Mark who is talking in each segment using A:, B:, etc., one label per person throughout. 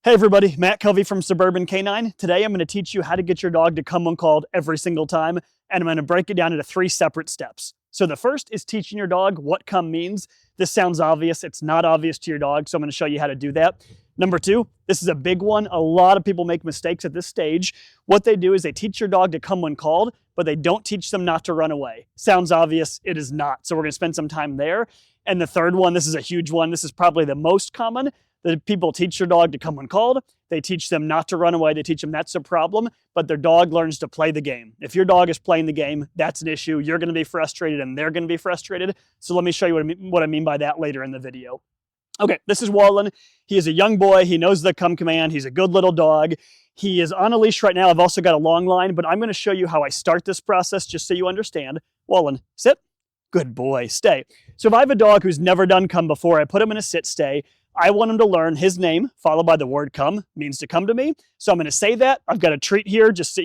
A: Hey everybody, Matt Covey from Suburban Canine. Today I'm going to teach you how to get your dog to come when called every single time, and I'm going to break it down into 3 separate steps. So the first is teaching your dog what come means. This sounds obvious, it's not obvious to your dog, so I'm going to show you how to do that. Number 2, this is a big one. A lot of people make mistakes at this stage. What they do is they teach your dog to come when called, but they don't teach them not to run away. Sounds obvious, it is not. So we're going to spend some time there. And the third one, this is a huge one. This is probably the most common. The people teach their dog to come when called. They teach them not to run away. They teach them that's a problem, but their dog learns to play the game. If your dog is playing the game, that's an issue. You're going to be frustrated and they're going to be frustrated. So let me show you what I mean by that later in the video. Okay, this is Wallen. He is a young boy. He knows the come command. He's a good little dog. He is on a leash right now. I've also got a long line, but I'm going to show you how I start this process just so you understand. Wallen, sit. Good boy, stay. So if I have a dog who's never done come before, I put him in a sit stay. I want him to learn his name, followed by the word come, means to come to me. So I'm going to say that. I've got a treat here, just a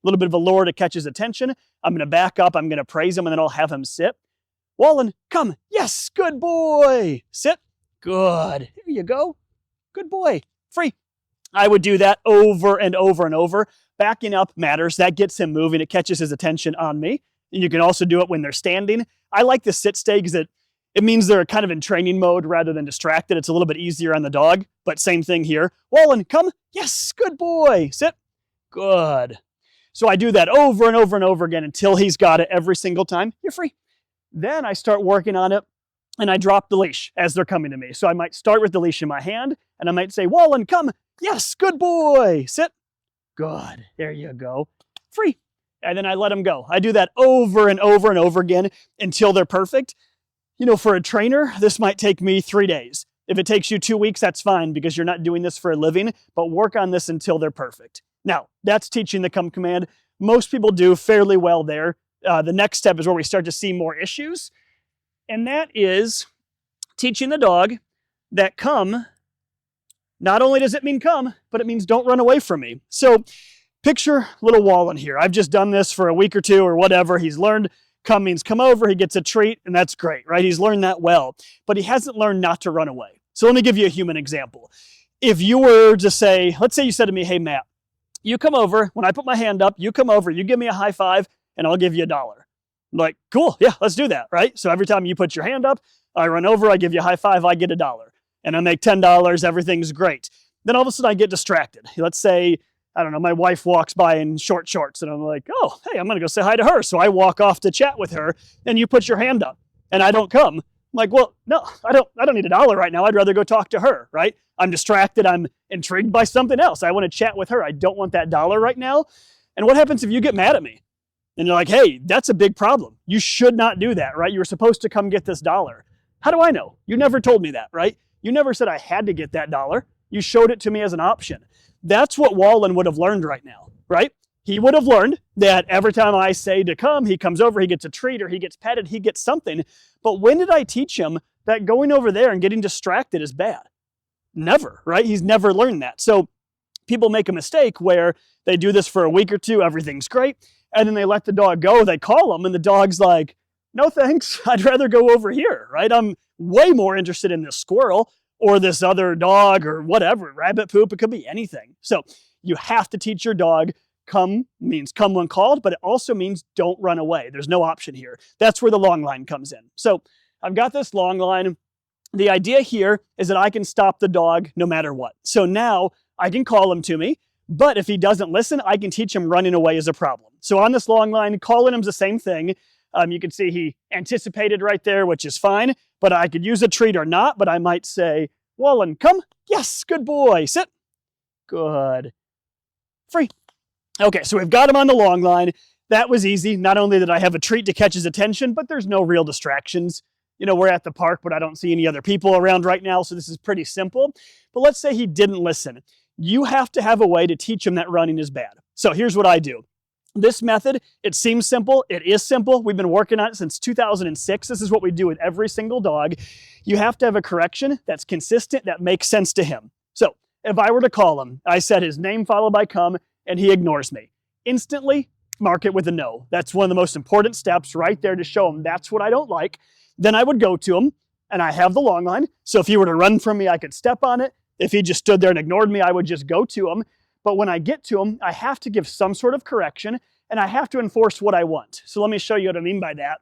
A: little bit of a lure to catch his attention. I'm going to back up. I'm going to praise him, and then I'll have him sit. Wallen, come. Yes, good boy. Sit. Good. Here you go. Good boy. Free. I would do that over and over and over. Backing up matters. That gets him moving. It catches his attention on me. And you can also do it when they're standing. I like the sit stay because it means they're kind of in training mode rather than distracted. It's a little bit easier on the dog, but same thing here. Wallen, come. Yes, good boy. Sit. Good. So I do that over and over and over again until he's got it every single time. You're free. Then I start working on it and I drop the leash as they're coming to me. So I might start with the leash in my hand and I might say, Wallen, come. Yes, good boy. Sit. Good. There you go. Free. And then I let them go. I do that over and over and over again until they're perfect. You know, for a trainer, this might take me 3 days. If it takes you 2 weeks, that's fine because you're not doing this for a living, but work on this until they're perfect. Now, that's teaching the come command. Most people do fairly well there. The next step is where we start to see more issues, and that is teaching the dog that come, not only does it mean come, but it means don't run away from me. So picture little Wallen here. I've just done this for a week or 2 or whatever. He's learned come means come over, he gets a treat, and that's great, right? He's learned that well, but he hasn't learned not to run away. So let me give you a human example. If you were to say, let's say you said to me, hey, Matt, you come over, when I put my hand up, you come over, you give me a high five, and I'll give you $1. I'm like, cool, yeah, let's do that, right? So every time you put your hand up, I run over, I give you a high five, I get $1. And I make $10, everything's great. Then all of a sudden I get distracted. Let's say, I don't know, my wife walks by in short shorts and I'm like, oh, hey, I'm going to go say hi to her. So I walk off to chat with her and you put your hand up and I don't come. I'm like, well, no, I don't need $1 right now. I'd rather go talk to her, right? I'm distracted. I'm intrigued by something else. I want to chat with her. I don't want that $1 right now. And what happens if you get mad at me? And you're like, hey, that's a big problem. You should not do that, right? You were supposed to come get this $1. How do I know? You never told me that, right? You never said I had to get that $1. You showed it to me as an option. That's what Wallen would have learned right now, right? He would have learned that every time I say to come, he comes over, he gets a treat, or he gets petted, he gets something. But when did I teach him that going over there and getting distracted is bad? Never, right? He's never learned that. So people make a mistake where they do this for a week or 2, everything's great, and then they let the dog go, they call him, and the dog's like, no thanks, I'd rather go over here, right? I'm way more interested in this squirrel or this other dog or whatever, rabbit poop, it could be anything. So you have to teach your dog come means come when called, but it also means don't run away. There's no option here. That's where the long line comes in. So I've got this long line. The idea here is that I can stop the dog no matter what. So now I can call him to me, but if he doesn't listen, I can teach him running away is a problem. So on this long line, calling him's the same thing. You can see he anticipated right there, which is fine, but I could use a treat or not, but I might say, Wallen, come. Yes, good boy. Sit. Good. Free. Okay, so we've got him on the long line. That was easy. Not only did I have a treat to catch his attention, but there's no real distractions. You know, we're at the park, but I don't see any other people around right now, so this is pretty simple. But let's say he didn't listen. You have to have a way to teach him that running is bad. So here's what I do. This method, it seems simple. It is simple. We've been working on it since 2006. This is what we do with every single dog. You have to have a correction that's consistent, that makes sense to him. So if I were to call him, I said his name followed by come, and he ignores me. Instantly, mark it with a no. That's one of the most important steps right there to show him that's what I don't like. Then I would go to him, and I have the long line. So if he were to run from me, I could step on it, If he just stood there and ignored me, I would just go to him. But when I get to him, I have to give some sort of correction and I have to enforce what I want. So let me show you what I mean by that.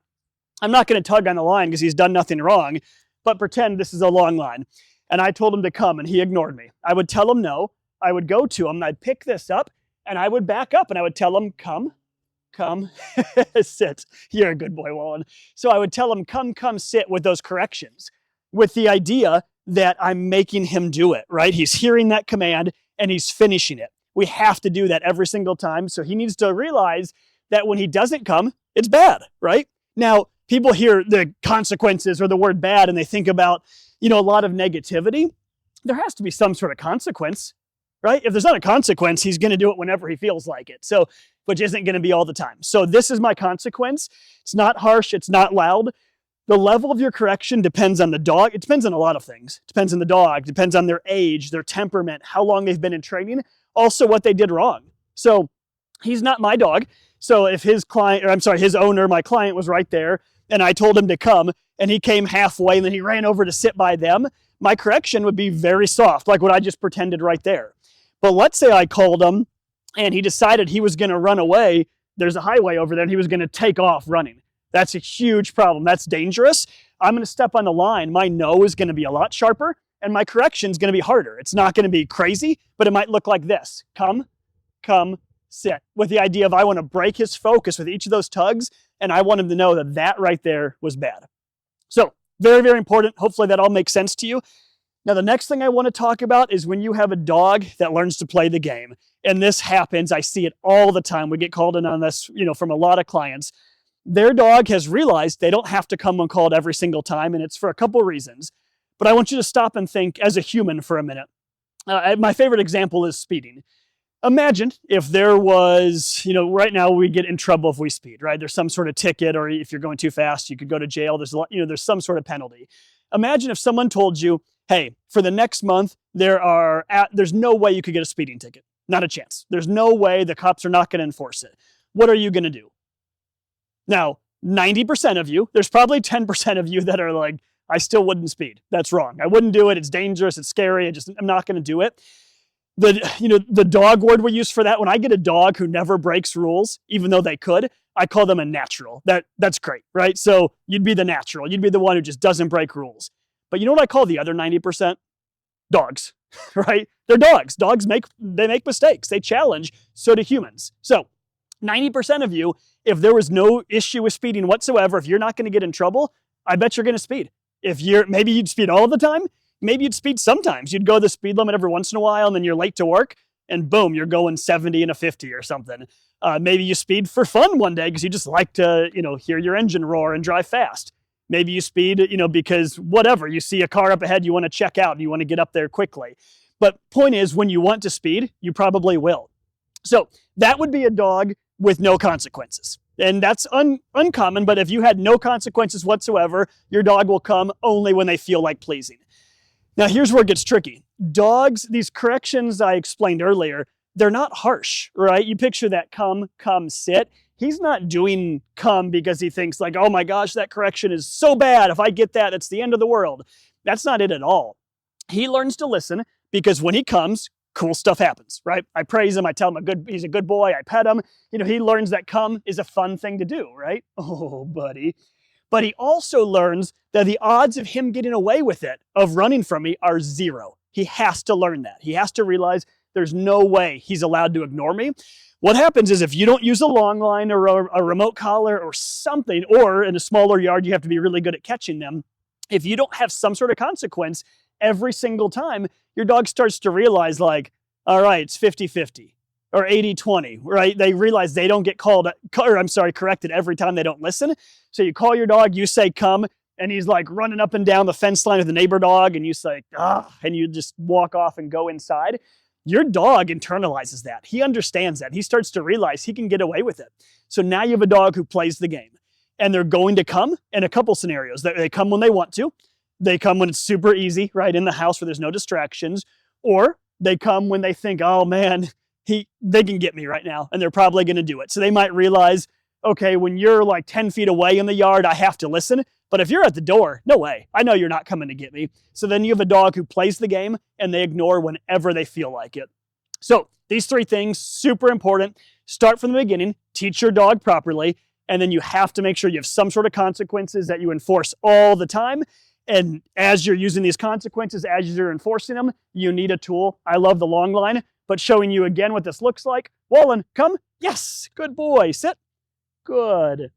A: I'm not going to tug on the line because he's done nothing wrong, but pretend this is a long line. And I told him to come and he ignored me. I would tell him no. I would go to him and I'd pick this up and I would back up and I would tell him, come, sit. You're a good boy, Wallen. So I would tell him, come, sit with those corrections, with the idea that I'm making him do it, right? He's hearing that command and he's finishing it. We have to do that every single time. So he needs to realize that when he doesn't come, it's bad, right? Now, people hear the consequences or the word bad and they think about, a lot of negativity. There has to be some sort of consequence, right? If there's not a consequence, he's going to do it whenever he feels like it. So, which isn't going to be all the time. So this is my consequence. It's not harsh. It's not loud. The level of your correction depends on the dog. It depends on a lot of ththings. It depends on the dog, depends on their age, their temperament, how long they've been in training, also what they did wrong. So he's not my dog. So if his owner, my client was right there and I told him to come and he came halfway and then he ran over to sit by them, my correction would be very soft, like what I just pretended right there. But let's say I called him and he decided he was going to run away. There's a highway over there and he was going to take off running. That's a huge problem. That's dangerous. I'm going to step on the line. My no is going to be a lot sharper and my correction is going to be harder. It's not going to be crazy, but it might look like this. Come, sit. With the idea of I want to break his focus with each of those tugs and I want him to know that that right there was bad. So very, very important. Hopefully that all makes sense to you. Now, the next thing I want to talk about is when you have a dog that learns to play the game. And this happens. I see it all the time. We get called in on this, from a lot of clients. Their dog has realized they don't have to come when called every single time, and it's for a couple reasons. But I want you to stop and think as a human for a minute. My favorite example is speeding. Imagine if there was, right now we get in trouble if we speed, right? There's some sort of ticket, or if you're going too fast, you could go to jail. There's there's some sort of penalty. Imagine if someone told you, hey, for the next month, there's no way you could get a speeding ticket. Not a chance. There's no way. The cops are not going to enforce it. What are you going to do? Now, 90% of you, there's probably 10% of you that are like, I still wouldn't speed. That's wrong. I wouldn't do it. It's dangerous. It's scary. I'm not going to do it. The dog word we use for that, when I get a dog who never breaks rules, even though they could, I call them a natural. That's great, right? So you'd be the natural. You'd be the one who just doesn't break rules. But you know what I call the other 90%? Dogs, right? They're dogs. Dogs make mistakes. They challenge. So do humans. So 90% of you, if there was no issue with speeding whatsoever, if you're not going to get in trouble, I bet you're going to speed. Maybe you'd speed all the time. Maybe you'd speed sometimes. You'd go the speed limit every once in a while and then you're late to work and boom, you're going 70 and a 50 or something. Maybe you speed for fun one day because you just like to, hear your engine roar and drive fast. Maybe you speed, because whatever, you see a car up ahead, you want to check out and you want to get up there quickly. But point is, when you want to speed, you probably will. So that would be a dog with no consequences. And that's uncommon, but if you had no consequences whatsoever, your dog will come only when they feel like pleasing. Now here's where it gets tricky. Dogs, these corrections I explained earlier, they're not harsh, right? You picture that come, sit. He's not doing come because he thinks like, oh my gosh, that correction is so bad. If I get that, it's the end of the world. That's not it at all. He learns to listen because when he comes, cool stuff happens, right? I praise him. I tell him he's a good boy. I pet him. He learns that come is a fun thing to do, right? Oh, buddy. But he also learns that the odds of him getting away with it, of running from me, are zero. He has to learn that. He has to realize there's no way he's allowed to ignore me. What happens is if you don't use a long line or a remote collar or something, or in a smaller yard, you have to be really good at catching them. If you don't have some sort of consequence every single time, your dog starts to realize like, all right, it's 50-50 or 80-20, right? They realize they don't get corrected every time they don't listen. So you call your dog, you say come, and he's like running up and down the fence line with the neighbor dog, and you say, and you just walk off and go inside. Your dog internalizes that. He understands that. He starts to realize he can get away with it. So now you have a dog who plays the game. And they're going to come in a couple scenarios. They come when they want to. They come when it's super easy, right, in the house where there's no distractions. Or they come when they think, oh man, they can get me right now. And they're probably going to do it. So they might realize, okay, when you're like 10 feet away in the yard, I have to listen. But if you're at the door, no way. I know you're not coming to get me. So then you have a dog who plays the game and they ignore whenever they feel like it. So these 3 things, super important. Start from the beginning, teach your dog properly, and then you have to make sure you have some sort of consequences that you enforce all the time. And as you're using these consequences, as you're enforcing them, you need a tool. I love the long line, but showing you again what this looks like. Wallen, come. Yes, good boy. Sit. Good.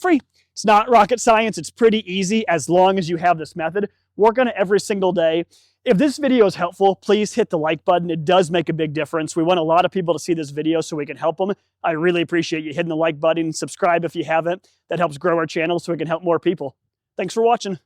A: Free. It's not rocket science. It's pretty easy as long as you have this method. Work on it every single day. If this video is helpful, please hit the like button. It does make a big difference. We want a lot of people to see this video so we can help them. I really appreciate you hitting the like button. Subscribe if you haven't. That helps grow our channel so we can help more people. Thanks for watching.